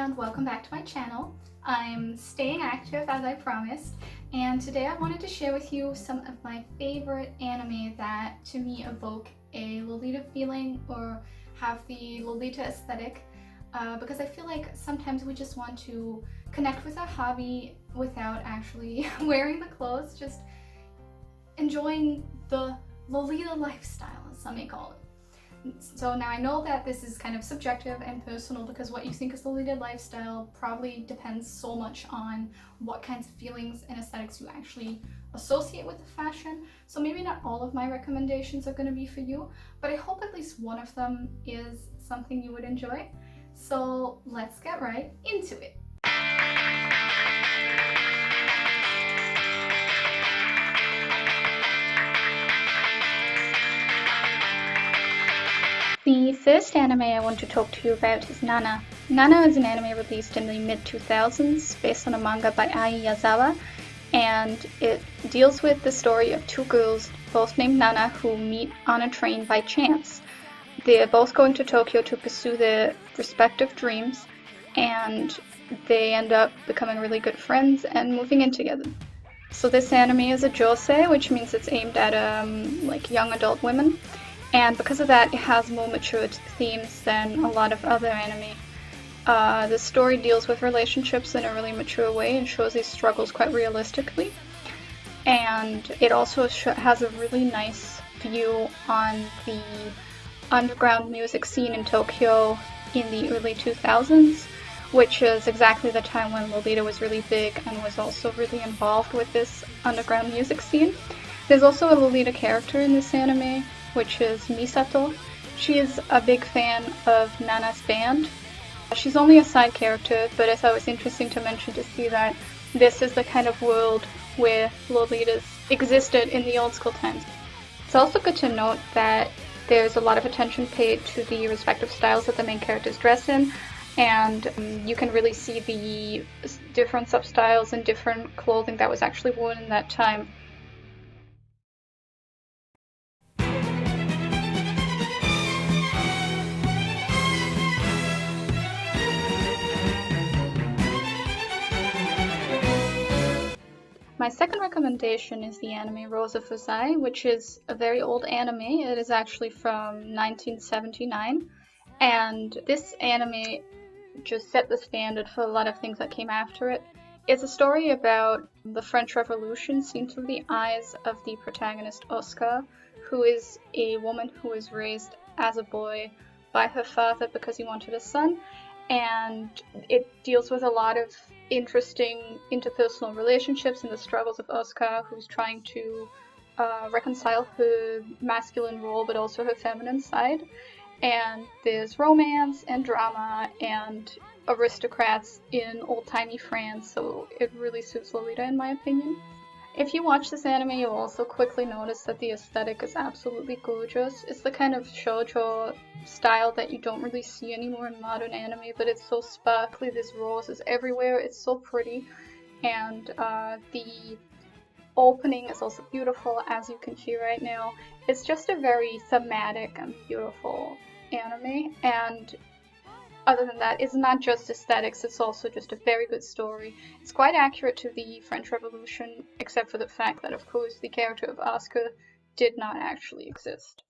and welcome back to my channel. I'm staying active as I promised, and today I wanted to share with you some of my favorite anime that to me evoke a Lolita feeling or have the Lolita aesthetic, because I feel like sometimes we just want to connect with our hobby without actually wearing the clothes, just enjoying the Lolita lifestyle, as some may call it. So now I know that this is kind of subjective and personal because what you think is the Lolita lifestyle probably depends so much on what kinds of feelings and aesthetics you actually associate with the fashion. So maybe not all of my recommendations are going to be for you, but I hope at least one of them is something you would enjoy. So let's get right into it. The first anime I want to talk to you about is Nana. Nana is an anime released in the mid-2000s based on a manga by Ai Yazawa, and it deals with the story of two girls, both named Nana, who meet on a train by chance. They're both going to Tokyo to pursue their respective dreams, and they end up becoming really good friends and moving in together. So this anime is a josei, which means it's aimed at like young adult women. And because of that, it has more mature themes than a lot of other anime. The story deals with relationships in a really mature way and shows these struggles quite realistically. And it also has a really nice view on the underground music scene in Tokyo in the early 2000s, which is exactly the time when Lolita was really big and was also really involved with this underground music scene. There's also a Lolita character in this anime, which is Misato. She is a big fan of Nana's band. She's only a side character, but I thought it was interesting to mention to see that this is the kind of world where Lolitas existed in the old school times. It's also good to note that there's a lot of attention paid to the respective styles that the main characters dress in, and you can really see the different substyles and different clothing that was actually worn in that time. My second recommendation is the anime Rosa Fusai, which is a very old anime. It is actually from 1979, and this anime just set the standard for a lot of things that came after it. It's a story about the French Revolution seen through the eyes of the protagonist Oscar, who is a woman who was raised as a boy by her father because he wanted a son, and it deals with a lot of interesting interpersonal relationships and the struggles of Oscar, who's trying to reconcile her masculine role but also her feminine side. And there's romance and drama and aristocrats in old-timey France, so it really suits Lolita in my opinion. If you watch this anime, you'll also quickly notice that the aesthetic is absolutely gorgeous. It's the kind of shoujo style that you don't really see anymore in modern anime, but it's so sparkly, there's roses everywhere, it's so pretty, and the opening is also beautiful, as you can hear right now. It's just a very thematic and beautiful anime, and other than that, it's not just aesthetics, it's also just a very good story. It's quite accurate to the French Revolution, except for the fact that, of course, the character of Oscar did not actually exist.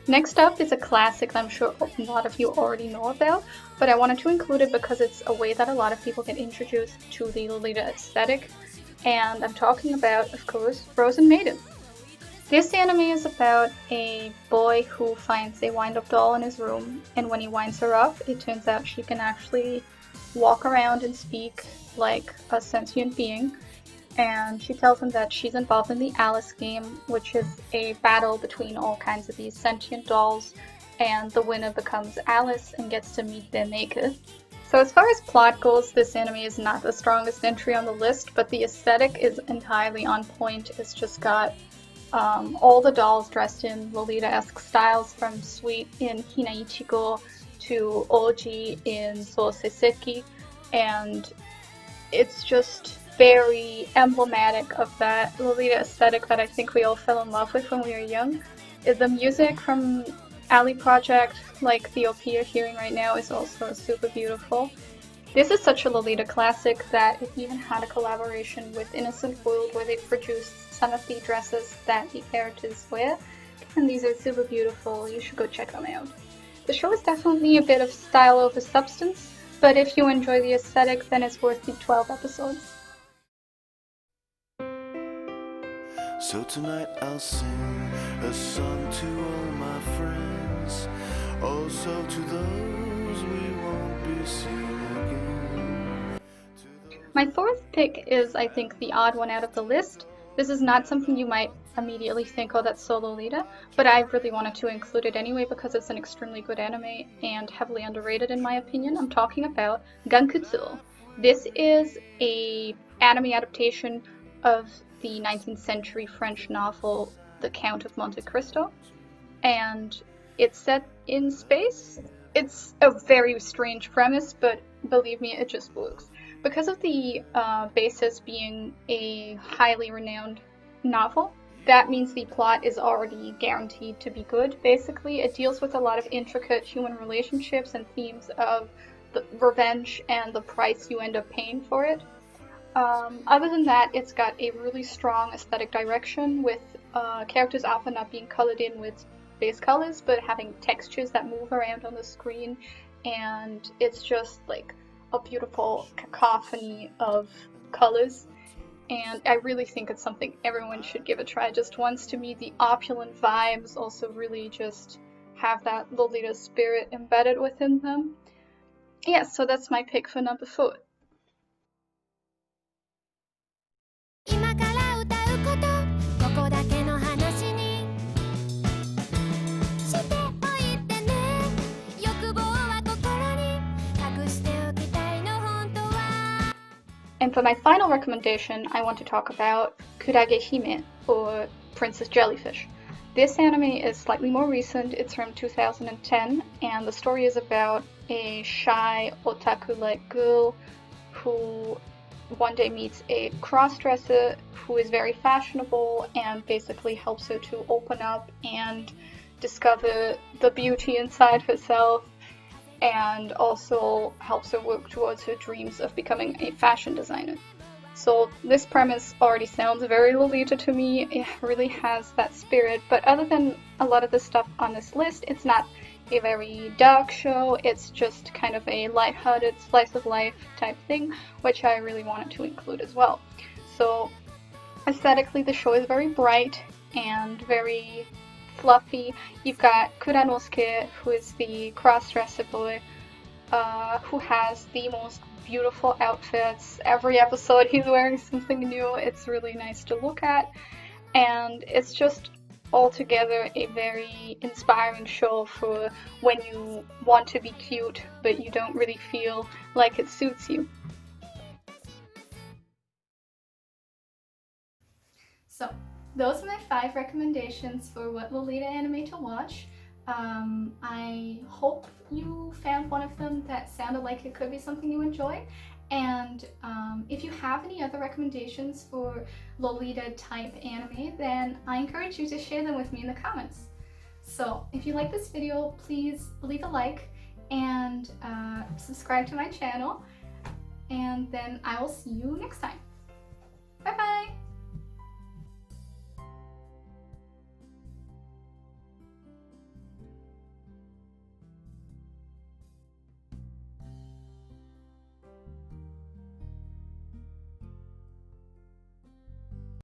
Next up is a classic that I'm sure a lot of you already know about, but I wanted to include it because it's a way that a lot of people get introduced to the Lolita aesthetic. And I'm talking about, of course, Frozen Maiden. This anime is about a boy who finds a wind-up doll in his room, and when he winds her up, it turns out she can actually walk around and speak like a sentient being. And she tells him that she's involved in the Alice game, which is a battle between all kinds of these sentient dolls, and the winner becomes Alice and gets to meet their maker. So as far as plot goes, this anime is not the strongest entry on the list, but the aesthetic is entirely on point. It's just got all the dolls dressed in Lolita-esque styles, from Sweet in Hina Ichigo to Oji in Sousei Seki, and it's just very emblematic of that Lolita aesthetic that I think we all fell in love with when we were young. The music from Ali Project, like the OP you're hearing right now, is also super beautiful. This is such a Lolita classic that it even had a collaboration with Innocent World where they produced some of the dresses that the characters wear, and these are super beautiful. You should go check them out. The show is definitely a bit of style over substance, but if you enjoy the aesthetic, then it's worth the 12 episodes. So tonight I'll sing a song to all my friends, also to those we won't be seeing again. My fourth pick is, I think, the odd one out of the list. This is not something you might immediately think, oh, that's so Lolita, but I really wanted to include it anyway because it's an extremely good anime and heavily underrated in my opinion. I'm talking about Gankutil. This is a anime adaptation of the 19th century French novel The Count of Monte Cristo, and it's set in space. It's a very strange premise, but believe me, it just works. Because of the basis being a highly renowned novel, that means the plot is already guaranteed to be good. Basically, it deals with a lot of intricate human relationships and themes of the revenge and the price you end up paying for it. Other than that, it's got a really strong aesthetic direction with characters often not being colored in with base colors, but having textures that move around on the screen, and it's just like a beautiful cacophony of colors, and I really think it's something everyone should give a try just once. To me, the opulent vibes also really just have that Lolita spirit embedded within them. Yeah, so that's my pick for number 4. And for my final recommendation, I want to talk about Kurageme, or Princess Jellyfish. This anime is slightly more recent, it's from 2010, and the story is about a shy, otaku-like girl who one day meets a crossdresser who is very fashionable and basically helps her to open up and discover the beauty inside herself, and also helps her work towards her dreams of becoming a fashion designer. So this premise already sounds very Lolita to me. It really has that spirit, but other than a lot of the stuff on this list, it's not a very dark show. It's just kind of a lighthearted slice of life type thing, which I really wanted to include as well. So aesthetically, the show is very bright and very fluffy. You've got Kuranosuke, who is the cross-dresser boy, who has the most beautiful outfits. Every episode he's wearing something new. It's really nice to look at, and it's just altogether a very inspiring show for when you want to be cute but you don't really feel like it suits you. So those are my 5 recommendations for what Lolita anime to watch. I hope you found one of them that sounded like it could be something you enjoy. And if you have any other recommendations for Lolita type anime, then I encourage you to share them with me in the comments. So if you like this video, please leave a like and subscribe to my channel. And then I will see you next time.